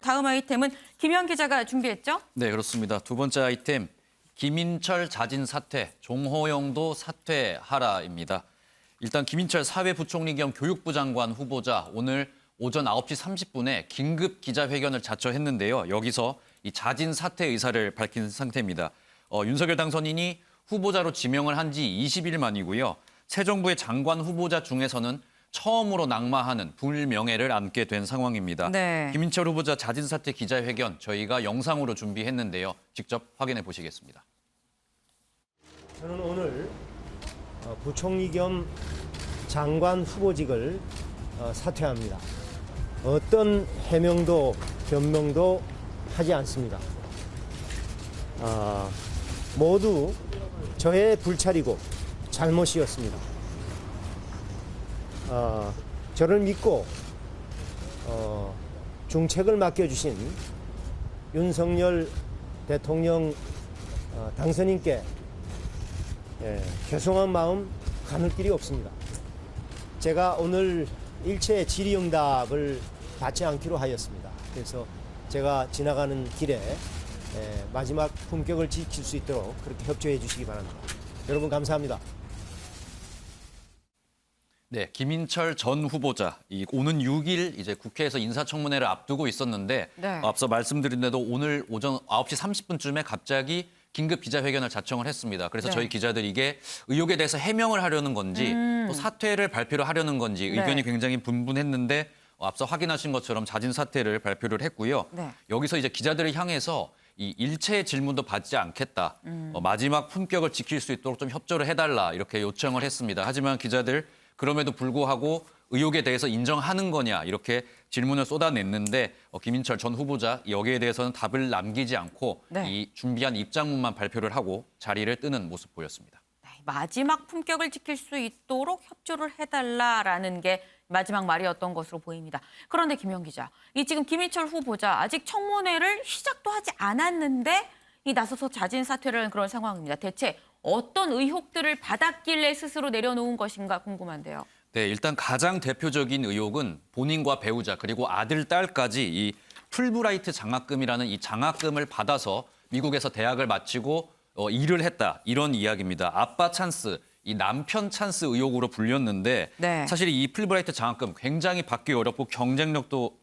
다음 아이템은 김현 기자가 준비했죠? 네, 그렇습니다. 두 번째 아이템, 김인철 자진 사퇴, 종호영도 사퇴하라입니다. 일단 김인철 사회부총리 겸 교육부 장관 후보자 오늘 오전 9시 30분에 긴급 기자회견을 자처했는데요. 여기서 이 자진 사퇴 의사를 밝힌 상태입니다. 윤석열 당선인이 후보자로 지명을 한 지 20일 만이고요. 새 정부의 장관 후보자 중에서는 처음으로 낙마하는 불명예를 안게 된 상황입니다. 네. 김인철 후보자 자진 사퇴 기자회견 저희가 영상으로 준비했는데요. 직접 확인해 보시겠습니다. 저는 오늘 부총리 겸 장관 후보직을 사퇴합니다. 어떤 해명도 변명도 하지 않습니다. 모두 저의 불찰이고 잘못이었습니다. 저를 믿고 중책을 맡겨주신 윤석열 대통령 당선인께 죄송한 마음 가눌 길이 없습니다. 제가 오늘 일체 질의응답을 받지 않기로 하였습니다. 그래서 제가 지나가는 길에 마지막 품격을 지킬 수 있도록 그렇게 협조해 주시기 바랍니다. 여러분 감사합니다. 네, 김인철 전 후보자 오는 6일 이제 국회에서 인사청문회를 앞두고 있었는데 네. 앞서 말씀드린 대로 오늘 오전 9시 30분쯤에 갑자기 긴급 기자회견을 자청을 했습니다. 그래서 네. 저희 기자들이 이게 의혹에 대해서 해명을 하려는 건지 또 사퇴를 발표를 하려는 건지 의견이 굉장히 분분했는데 앞서 확인하신 것처럼 자진 사퇴를 발표를 했고요. 네. 여기서 이제 기자들을 향해서 이 일체의 질문도 받지 않겠다. 마지막 품격을 지킬 수 있도록 좀 협조를 해달라 이렇게 요청을 했습니다. 하지만 기자들 그럼에도 불구하고 의혹에 대해서 인정하는 거냐 이렇게 질문을 쏟아냈는데 김인철 전 후보자 여기에 대해서는 답을 남기지 않고 네. 이 준비한 입장문만 발표를 하고 자리를 뜨는 모습 보였습니다. 네, 마지막 품격을 지킬 수 있도록 협조를 해달라라는 게 마지막 말이었던 것으로 보입니다. 그런데 김현 기자, 이 지금 김인철 후보자 아직 청문회를 시작도 하지 않았는데 이 나서서 자진 사퇴를 하는 그런 상황입니다. 대체 어떤 의혹들을 받았길래 스스로 내려놓은 것인가 궁금한데요. 네, 일단 가장 대표적인 의혹은 본인과 배우자 그리고 아들, 딸까지 이 풀브라이트 장학금이라는 이 장학금을 받아서 미국에서 대학을 마치고 일을 했다 이런 이야기입니다. 아빠 찬스, 이 남편 찬스 의혹으로 불렸는데 네. 사실 이 풀브라이트 장학금 굉장히 받기 어렵고 경쟁률도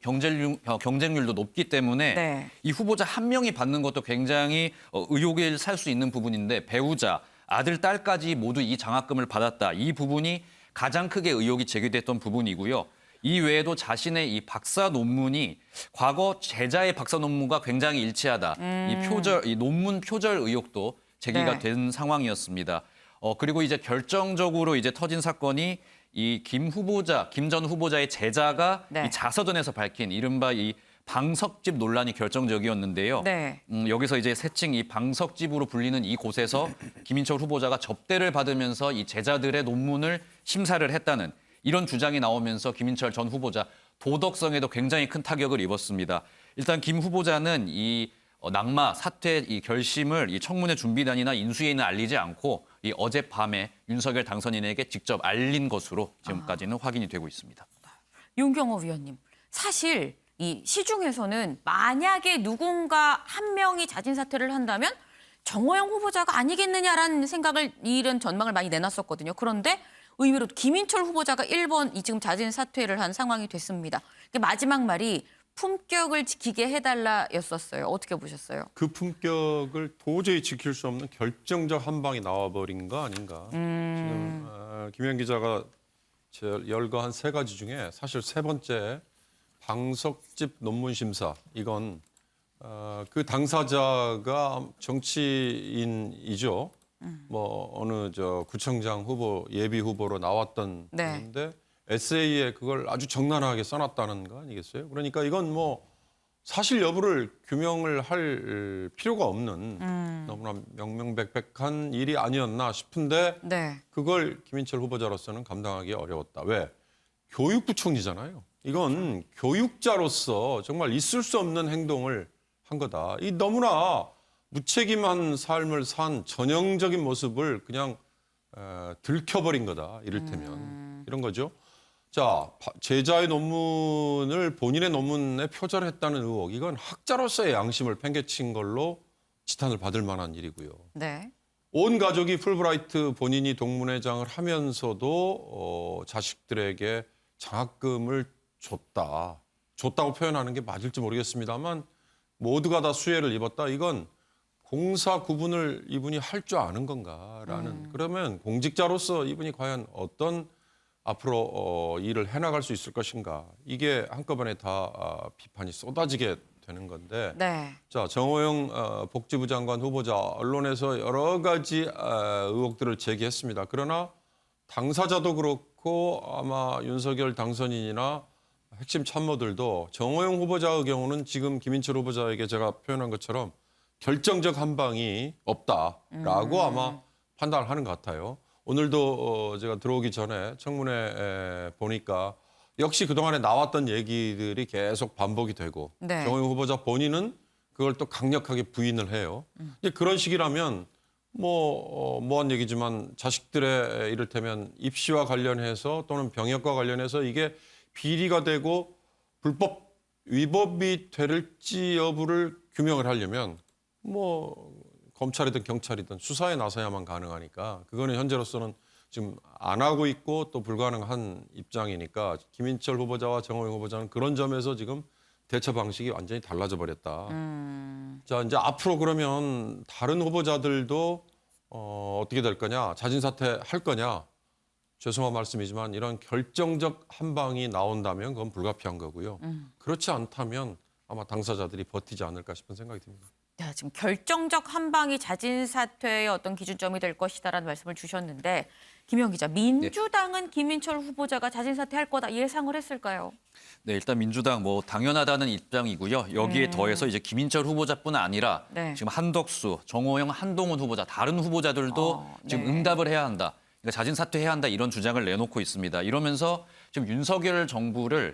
높기 때문에 네. 이 후보자 한 명이 받는 것도 굉장히 의혹을 살 수 있는 부분인데 배우자, 아들, 딸까지 모두 이 장학금을 받았다. 이 부분이 가장 크게 의혹이 제기됐던 부분이고요. 이 외에도 자신의 이 박사 논문이 과거 제자의 박사 논문과 굉장히 일치하다. 이 논문 표절 의혹도 제기가 네. 된 상황이었습니다. 그리고 이제 결정적으로 이제 터진 사건이 이 김 전 후보자의 제자가 네. 이 자서전에서 밝힌 이른바 이 방석집 논란이 결정적이었는데요. 네. 여기서 이제 새칭 이 방석집으로 불리는 이곳에서 김인철 후보자가 접대를 받으면서 이 제자들의 논문을 심사를 했다는 이런 주장이 나오면서 김인철 전 후보자 도덕성에도 굉장히 큰 타격을 입었습니다. 일단 김 후보자는 이 낙마 사퇴 이 결심을 이 청문회 준비단이나 인수위에는 알리지 않고 이 어젯밤에 윤석열 당선인에게 직접 알린 것으로 지금까지는 확인이 되고 있습니다. 윤경호 위원님, 사실 이 시중에서는 만약에 누군가 한 명이 자진 사퇴를 한다면 정호영 후보자가 아니겠느냐라는 생각을 이런 전망을 많이 내놨었거든요. 그런데 의외로 김인철 후보자가 1번 이 지금 자진 사퇴를 한 상황이 됐습니다. 마지막 말이 품격을 지키게 해달라였었어요. 어떻게 보셨어요? 그 품격을 도저히 지킬 수 없는 결정적 한 방이 나와버린 거 아닌가. 지금 김현 기자가 열거한 세 가지 중에 사실 세 번째 방석집 논문 심사 이건 그 당사자가 정치인이죠. 뭐 어느 구청장 후보 예비 후보로 나왔던 네. 분인데 에세이에 그걸 아주 적나라하게 써놨다는 거 아니겠어요? 그러니까 이건 뭐 사실 여부를 규명을 할 필요가 없는 너무나 명명백백한 일이 아니었나 싶은데 네. 그걸 김인철 후보자로서는 감당하기 어려웠다. 왜? 교육부총리잖아요. 이건 교육자로서 정말 있을 수 없는 행동을 한 거다. 이 너무나 무책임한 삶을 산 전형적인 모습을 그냥 들켜버린 거다. 이를테면 이런 거죠. 자, 제자의 논문을 본인의 논문에 표절했다는 의혹, 이건 학자로서의 양심을 팽개친 걸로 지탄을 받을 만한 일이고요. 네. 온 가족이 풀브라이트 본인이 동문회장을 하면서도 자식들에게 장학금을 줬다고 표현하는 게 맞을지 모르겠습니다만 모두가 다 수혜를 입었다. 이건 공사 구분을 이분이 할 줄 아는 건가라는. 그러면 공직자로서 이분이 과연 어떤 앞으로 일을 해나갈 수 있을 것인가. 이게 한꺼번에 다 비판이 쏟아지게 되는 건데. 네. 자, 정호영 복지부 장관 후보자 언론에서 여러 가지 의혹들을 제기했습니다. 그러나 당사자도 그렇고 아마 윤석열 당선인이나 핵심 참모들도 정호영 후보자의 경우는 지금 김인철 후보자에게 제가 표현한 것처럼 결정적 한 방이 없다라고 아마 판단을 하는 것 같아요. 오늘도 제가 들어오기 전에 청문회 보니까 역시 그동안에 나왔던 얘기들이 계속 반복이 되고 네. 정호영 후보자 본인은 그걸 또 강력하게 부인을 해요. 이제 그런 식이라면 뭐한 얘기지만 자식들의 이를테면 입시와 관련해서 또는 병역과 관련해서 이게 비리가 되고 불법 위법이 될지 여부를 규명을 하려면 검찰이든 경찰이든 수사에 나서야만 가능하니까 그거는 현재로서는 지금 안 하고 있고 또 불가능한 입장이니까 김인철 후보자와 정호영 후보자는 그런 점에서 지금 대처 방식이 완전히 달라져 버렸다. 자, 이제 앞으로 그러면 다른 후보자들도 어떻게 될 거냐, 자진 사퇴할 거냐. 죄송한 말씀이지만 이런 결정적 한 방이 나온다면 그건 불가피한 거고요. 그렇지 않다면 아마 당사자들이 버티지 않을까 싶은 생각이 듭니다. 야, 지금 결정적 한 방이 자진 사퇴의 어떤 기준점이 될 것이다라는 말씀을 주셨는데 김영 기자, 민주당은 김인철 후보자가 자진 사퇴할 거다 예상을 했을까요? 네, 일단 민주당 당연하다는 입장이고요. 여기에 더해서 이제 김인철 후보자뿐 아니라 네. 지금 한덕수, 정호영, 한동훈 후보자 다른 후보자들도 지금 네. 응답을 해야 한다. 그러니까 자진 사퇴해야 한다 이런 주장을 내놓고 있습니다. 이러면서 지금 윤석열 정부의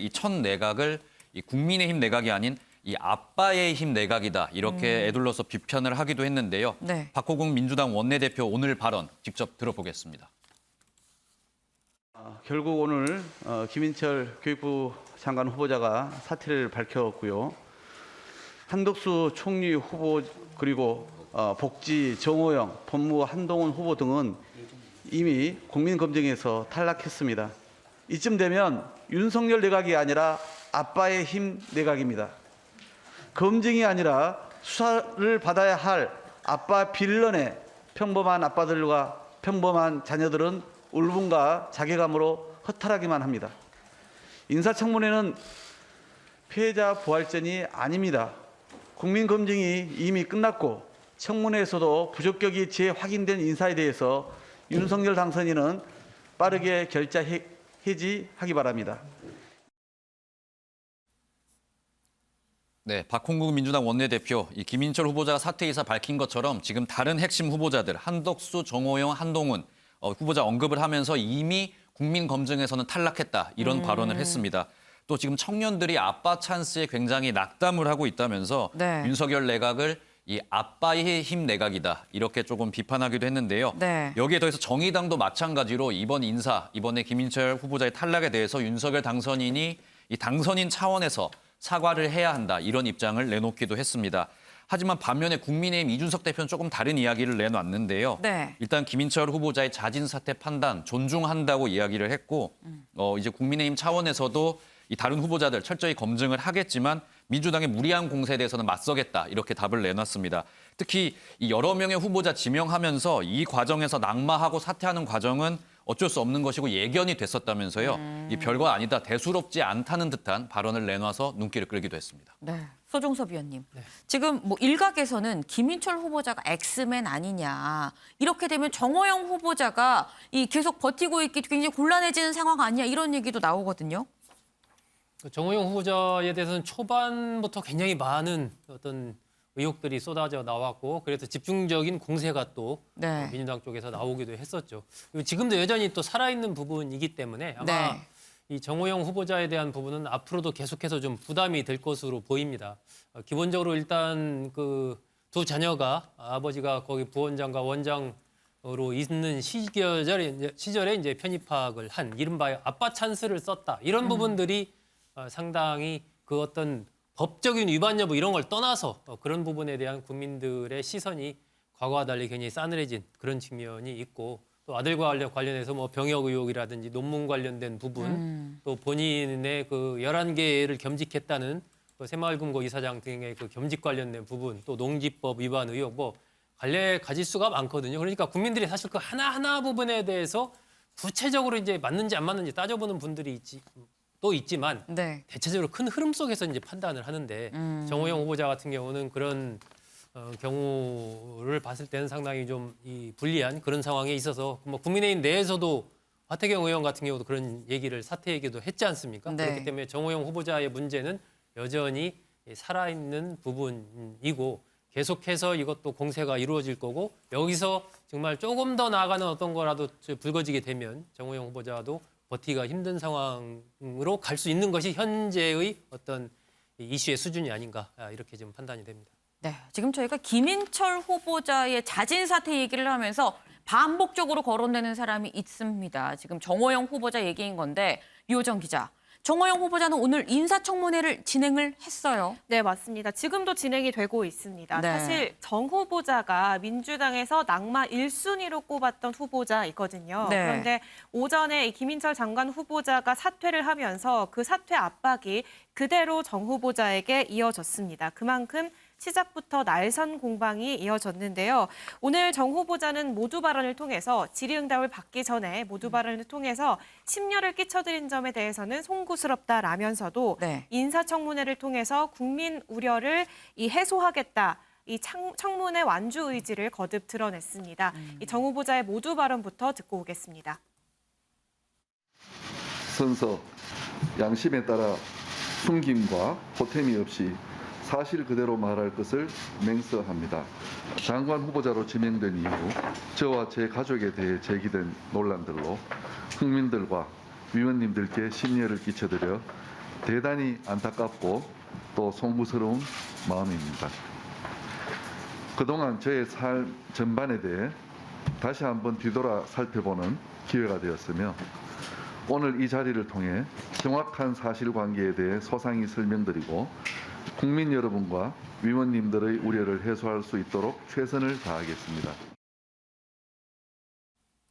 이 첫 내각을 이 국민의힘 내각이 아닌 이 아빠의 힘 내각이다 이렇게 애둘러서 비판을 하기도 했는데요. 네. 박호국 민주당 원내대표 오늘 발언 직접 들어보겠습니다. 결국 오늘 김인철 교육부 장관 후보자가 사퇴를 밝혔고요. 한덕수 총리 후보 그리고 복지 정호영, 법무부 한동훈 후보 등은 이미 국민검증에서 탈락했습니다. 이쯤 되면 윤석열 내각이 아니라 아빠의 힘 내각입니다. 검증이 아니라 수사를 받아야 할 아빠 빌런의 평범한 아빠들과 평범한 자녀들은 울분과 자괴감으로 허탈하기만 합니다. 인사청문회는 피해자 부활전이 아닙니다. 국민검증이 이미 끝났고 청문회에서도 부적격이 재확인된 인사에 대해서 윤석열 당선인은 빠르게 결자 해지하기 바랍니다. 네, 박홍국 민주당 원내대표, 이 김인철 후보자가 사퇴 의사 밝힌 것처럼 지금 다른 핵심 후보자들 한덕수, 정호영, 한동훈 후보자 언급을 하면서 이미 국민검증에서는 탈락했다 이런 발언을 했습니다. 또 지금 청년들이 아빠 찬스에 굉장히 낙담을 하고 있다면서 네. 윤석열 내각을 이 아빠의 힘 내각이다 이렇게 조금 비판하기도 했는데요. 네. 여기에 더해서 정의당도 마찬가지로 이번에 김인철 후보자의 탈락에 대해서 윤석열 당선인이 이 당선인 차원에서 사과를 해야 한다 이런 입장을 내놓기도 했습니다. 하지만 반면에 국민의힘 이준석 대표는 조금 다른 이야기를 내놨는데요. 네. 일단 김인철 후보자의 자진 사퇴 판단 존중한다고 이야기를 했고 이제 국민의힘 차원에서도 이 다른 후보자들 철저히 검증을 하겠지만 민주당의 무리한 공세에 대해서는 맞서겠다 이렇게 답을 내놨습니다. 특히 이 여러 명의 후보자 지명하면서 이 과정에서 낙마하고 사퇴하는 과정은 어쩔 수 없는 것이고 예견이 됐었다면서요. 이 별거 아니다, 대수롭지 않다는 듯한 발언을 내놔서 눈길을 끌기도 했습니다. 네. 소종섭 위원님. 지금 일각에서는 김인철 후보자가 엑스맨 아니냐. 이렇게 되면 정호영 후보자가 계속 버티고 있기 굉장히 곤란해지는 상황 아니냐 이런 얘기도 나오거든요. 정호영 후보자에 대해서는 초반부터 굉장히 많은 어떤 의혹들이 쏟아져 나왔고 그래서 집중적인 공세가 또 네. 민주당 쪽에서 나오기도 했었죠. 그리고 지금도 여전히 또 살아있는 부분이기 때문에 아마 네. 이 정호영 후보자에 대한 부분은 앞으로도 계속해서 좀 부담이 될 것으로 보입니다. 기본적으로 일단 그 두 자녀가 아버지가 거기 부원장과 원장 로 있는 시절에 이제 편입학을 한 이른바 아빠 찬스를 썼다. 이런 부분들이 상당히 그 어떤 법적인 위반 여부 이런 걸 떠나서 그런 부분에 대한 국민들의 시선이 과거와 달리 굉장히 싸늘해진 그런 측면이 있고 또 아들과 관련해서 뭐 병역 의혹이라든지 논문 관련된 부분 또 본인의 그 11개를 겸직했다는 그 새마을금고 이사장 등의 그 겸직 관련된 부분 또 농지법 위반 의혹 뭐 관례 가질 수가 많거든요. 그러니까 국민들이 사실 그 하나하나 부분에 대해서 구체적으로 이제 맞는지 안 맞는지 따져보는 분들이 또 있지만 네. 대체적으로 큰 흐름 속에서 이제 판단을 하는데 정호영 후보자 같은 경우는 그런 경우를 봤을 때는 상당히 좀 불리한 그런 상황에 있어서 뭐 국민의힘 내에서도 하태경 의원 같은 경우도 그런 얘기를 사퇴 얘기도 했지 않습니까? 네. 그렇기 때문에 정호영 후보자의 문제는 여전히 살아있는 부분이고 계속해서 이것도 공세가 이루어질 거고 여기서 정말 조금 더 나아가는 어떤 거라도 불거지게 되면 정호영 후보자도 버티기가 힘든 상황으로 갈 수 있는 것이 현재의 어떤 이슈의 수준이 아닌가 이렇게 좀 판단이 됩니다. 네, 지금 저희가 김인철 후보자의 자진 사퇴 얘기를 하면서 반복적으로 거론되는 사람이 있습니다. 지금 정호영 후보자 얘기인 건데 유호정 기자, 정호영 후보자는 오늘 인사청문회를 진행을 했어요. 네, 맞습니다. 지금도 진행이 되고 있습니다. 네. 사실 정 후보자가 민주당에서 낙마 1순위로 꼽았던 후보자이거든요. 네. 그런데 오전에 이 김인철 장관 후보자가 사퇴를 하면서 그 사퇴 압박이 그대로 정 후보자에게 이어졌습니다. 그만큼 시작부터 날선 공방이 이어졌는데요. 오늘 정 후보자는 모두 발언을 통해서 질의응답을 받기 전에 모두 발언을 통해서 심려를 끼쳐드린 점에 대해서는 송구스럽다라면서도 네. 인사청문회를 통해서 국민 우려를 해소하겠다. 이 청문회 완주 의지를 거듭 드러냈습니다. 이 정 후보자의 모두 발언부터 듣고 오겠습니다. 선서, 양심에 따라 숨김과 보탬이 없이 사실 그대로 말할 것을 맹세합니다. 장관 후보자로 지명된 이후 저와 제 가족에 대해 제기된 논란들로 국민들과 위원님들께 심려를 끼쳐드려 대단히 안타깝고 또 송구스러운 마음입니다. 그동안 저의 삶 전반에 대해 다시 한번 뒤돌아 살펴보는 기회가 되었으며 오늘 이 자리를 통해 정확한 사실관계에 대해 소상히 설명드리고 국민 여러분과 위원님들의 우려를 해소할 수 있도록 최선을 다하겠습니다.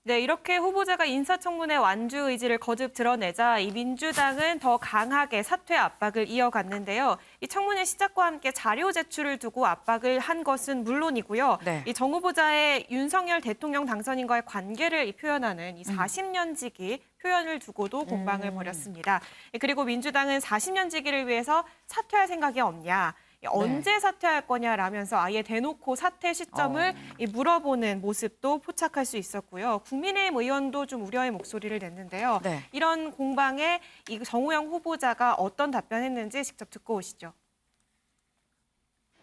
네, 이렇게 후보자가 인사청문회 완주 의지를 거듭 드러내자 이 민주당은 더 강하게 사퇴 압박을 이어갔는데요. 이 청문회 시작과 함께 자료 제출을 두고 압박을 한 것은 물론이고요. 네. 이 정 후보자의 윤석열 대통령 당선인과의 관계를 표현하는 이 40년지기 표현을 두고도 공방을 벌였습니다. 그리고 민주당은 40년지기를 위해서 사퇴할 생각이 없냐. 언제 사퇴할 거냐라면서 아예 대놓고 사퇴 시점을 물어보는 모습도 포착할 수 있었고요. 국민의힘 의원도 좀 우려의 목소리를 냈는데요. 네. 이런 공방에 이 정호영 후보자가 어떤 답변했는지 직접 듣고 오시죠.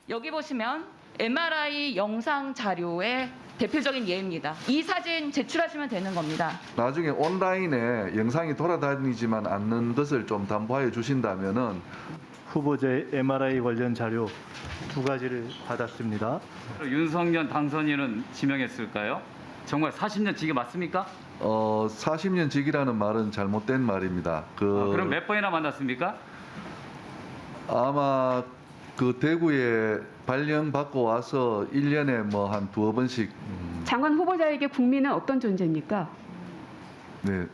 여기 보시면 MRI 영상 자료의 대표적인 예입니다. 이 사진 제출하시면 되는 겁니다. 나중에 온라인에 영상이 돌아다니지만 않는 것을 좀 담보하여 주신다면은 후보자의 MRI 관련 자료 2가지를 받았습니다. 윤석열 당선인은 지명했을까요? 정말 40년 직이 맞습니까? 40년 직이라는 말은 잘못된 말입니다. 그럼 몇 번이나 만났습니까? 아마 그 대구에 발령받고 와서 1년에 뭐 한 2번씩 장관 후보자에게 국민은 어떤 존재입니까? 네,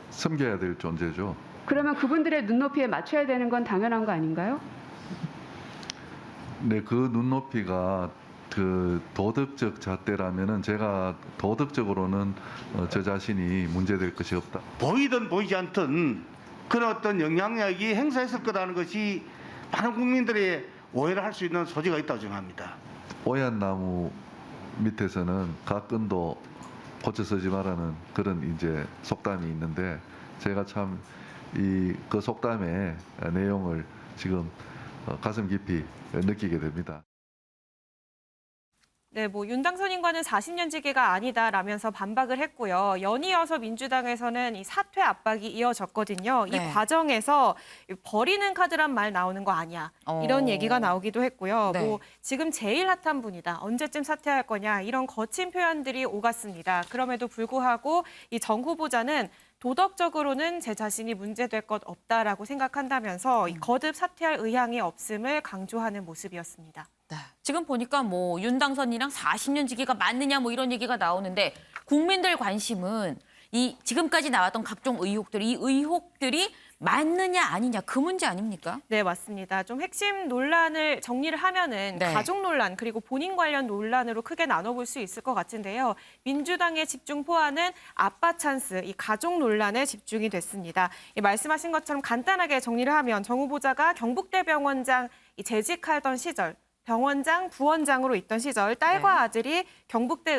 섬겨야 될 존재죠. 그러면 그분들의 눈높이에 맞춰야 되는 건 당연한 거 아닌가요? 네, 그 눈높이가 그 도덕적 잣대라면은 제가 도덕적으로는 저 자신이 문제될 것이 없다. 보이든 보이지 않든 그런 어떤 영향력이 행사했을 거라는 것이 많은 국민들의 오해를 할 수 있는 소지가 있다고 생각합니다. 오얏 나무 밑에서는 가끈도 고쳐 쓰지 말라는 그런 이제 속담이 있는데 제가 참 그 속담의 내용을 지금 가슴 깊이 느끼게 됩니다. 네, 뭐 윤 당선인과는 40년 지기가 아니다라면서 반박을 했고요. 연이어서 민주당에서는 이 사퇴 압박이 이어졌거든요. 네. 이 과정에서 버리는 카드란 말 나오는 거 아니야. 이런 얘기가 나오기도 했고요. 네. 뭐 지금 제일 핫한 분이다. 언제쯤 사퇴할 거냐. 이런 거친 표현들이 오갔습니다. 그럼에도 불구하고 이 정 후보자는 도덕적으로는 제 자신이 문제될 것 없다라고 생각한다면서 이 거듭 사퇴할 의향이 없음을 강조하는 모습이었습니다. 네. 지금 보니까 뭐 윤 당선인이랑 40년 지기가 맞느냐 뭐 이런 얘기가 나오는데 국민들 관심은 이 지금까지 나왔던 각종 의혹들, 이 의혹들이 맞느냐 아니냐 그 문제 아닙니까? 네, 맞습니다. 좀 핵심 논란을 정리를 하면은 네. 가족 논란 그리고 본인 관련 논란으로 크게 나눠볼 수 있을 것 같은데요. 민주당의 집중 포화는 아빠 찬스, 이 가족 논란에 집중이 됐습니다. 이 말씀하신 것처럼 간단하게 정리를 하면 정 후보자가 경북대 병원장 재직하던 시절 병원장, 부원장으로 있던 시절 딸과 네. 아들이 경북대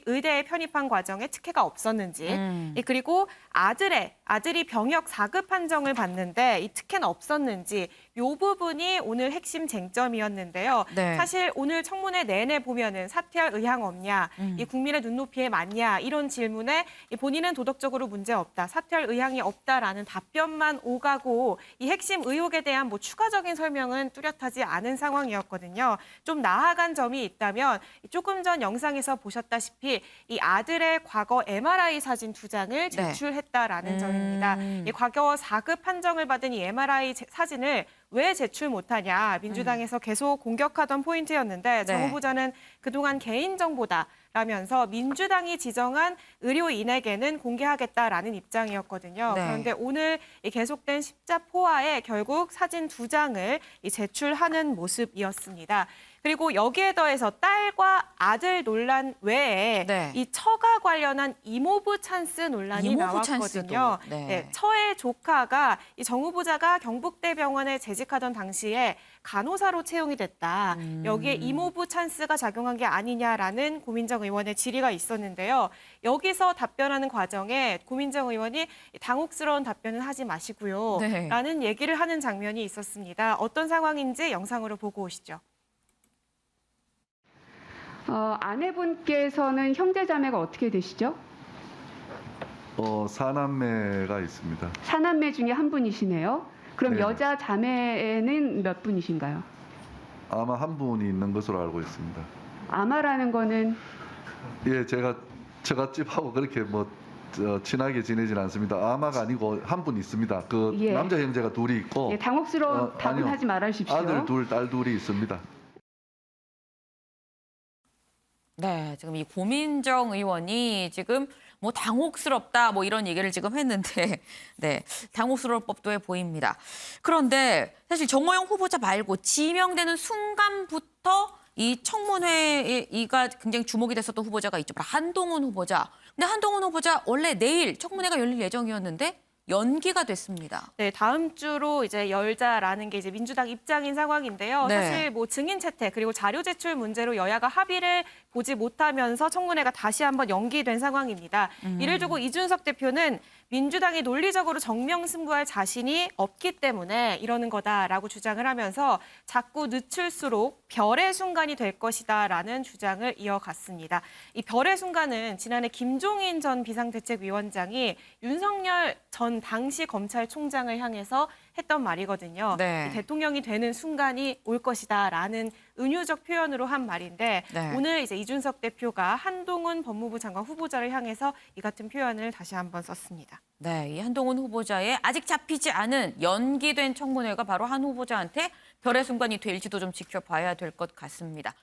의대에 편입한 과정에 특혜가 없었는지 그리고 아들이 병역 4급 판정을 받는데 이 특혜는 없었는지 이 부분이 오늘 핵심 쟁점이었는데요. 네. 사실 오늘 청문회 내내 보면은 사퇴할 의향 없냐, 이 국민의 눈높이에 맞냐 이런 질문에 이 본인은 도덕적으로 문제 없다, 사퇴할 의향이 없다라는 답변만 오가고 이 핵심 의혹에 대한 뭐 추가적인 설명은 뚜렷하지 않은 상황이었거든요. 좀 나아간 점이 있다면 조금 전 영상에서 보셨다시피 이 아들의 과거 MRI 사진 2장을 제출했다라는 점입니다. 이 과거 4급 판정을 받은 이 MRI 사진을 왜 제출 못하냐 민주당에서 계속 공격하던 포인트였는데 정 후보자는 그동안 개인정보다라면서 민주당이 지정한 의료인에게는 공개하겠다라는 입장이었거든요. 네. 그런데 오늘 이 계속된 십자포화에 결국 사진 2장을 제출하는 모습이었습니다. 그리고 여기에 더해서 딸과 아들 논란 외에 네. 이 처가 관련한 이모부 찬스 논란이 이모부 나왔거든요. 찬스도. 네. 네, 처의 조카가 이 정 후보자가 경북대병원에 재직하던 당시에 간호사로 채용이 됐다. 여기에 이모부 찬스가 작용한 게 아니냐라는 고민정 의원의 질의가 있었는데요. 여기서 답변하는 과정에 고민정 의원이 당혹스러운 답변은 하지 마시고요. 네. 라는 얘기를 하는 장면이 있었습니다. 어떤 상황인지 영상으로 보고 오시죠. 아내분께서는 형제자매가 어떻게 되시죠? 4남매가 있습니다. 4남매 중에 한 분이시네요. 그럼 네. 여자 자매는 몇 분이신가요? 아마 한 분이 있는 것으로 알고 있습니다. 아마라는 거는 예, 제가 처갓집하고 그렇게 친하게 지내진 않습니다. 아마가 아니고 한 분 있습니다. 그 예. 남자 형제가 둘이 있고 당혹스러운 답은 아니요. 하지 말아주십시오. 아들 둘, 딸 둘이 있습니다. 네, 지금 이 고민정 의원이 지금 뭐 당혹스럽다 뭐 이런 얘기를 지금 했는데 네, 당혹스러울 법도 해 보입니다. 그런데 사실 정호영 후보자 말고 지명되는 순간부터 이 청문회가 굉장히 주목이 됐었던 후보자가 있죠. 바로 한동훈 후보자. 근데 한동훈 후보자 원래 내일 청문회가 열릴 예정이었는데 연기가 됐습니다. 네, 다음 주로 이제 열자라는 게 이제 민주당 입장인 상황인데요. 네. 사실 뭐 증인 채택 그리고 자료 제출 문제로 여야가 합의를 보지 못하면서 청문회가 다시 한번 연기된 상황입니다. 이를 두고 이준석 대표는 민주당이 논리적으로 정명승부할 자신이 없기 때문에 이러는 거다라고 주장을 하면서 자꾸 늦출수록 별의 순간이 될 것이다라는 주장을 이어갔습니다. 이 별의 순간은 지난해 김종인 전 비상대책위원장이 윤석열 전 당시 검찰총장을 향해서 했던 말이거든요. 네. 대통령이 되는 순간이 올 것이다라는 은유적 표현으로 한 말인데 네. 오늘 이제 이준석 대표가 한동훈 법무부 장관 후보자를 향해서 이 같은 표현을 다시 한번 썼습니다. 네, 이 한동훈 후보자의 아직 잡히지 않은 연기된 청문회가 바로 한 후보자한테 별의 순간이 될지도 좀 지켜봐야 될 것 같습니다.